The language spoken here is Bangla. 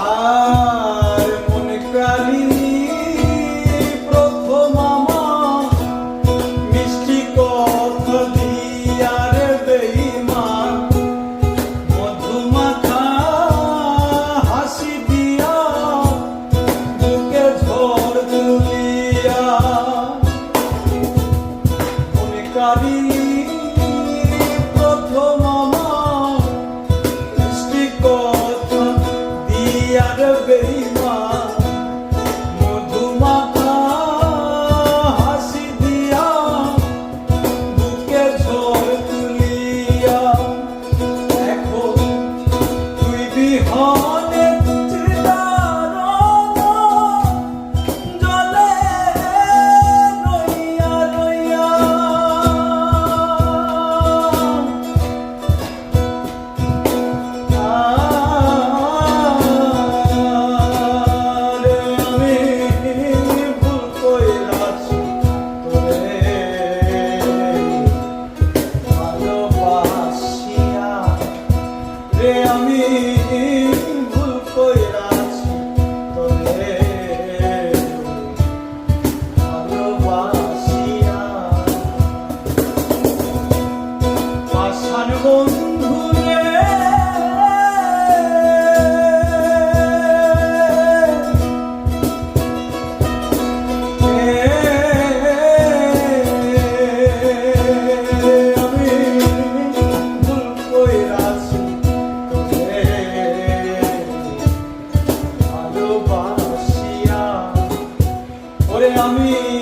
আর মনে প্রাণী প্রথম আমার মিষ্টি কথা দিয়া রে বেঈমান মধুমাখা হাসি দিয়া বুকে ঝড় তুলিয়া মনে প্রাণী প্রথম আমার মিষ্টি কথা দিয়া রে বেঈমান মধুমাখা হাসি দিয়া বুকে ঝড় তুলিয়া এখন তুই বিহনে চিতার জলে রইয়া রইয়া আমি ভুল কইরাছি তোরে ভালোবাসিয়া পাষাণ বন্ধু রে আমি ভুল কইরাছি আমি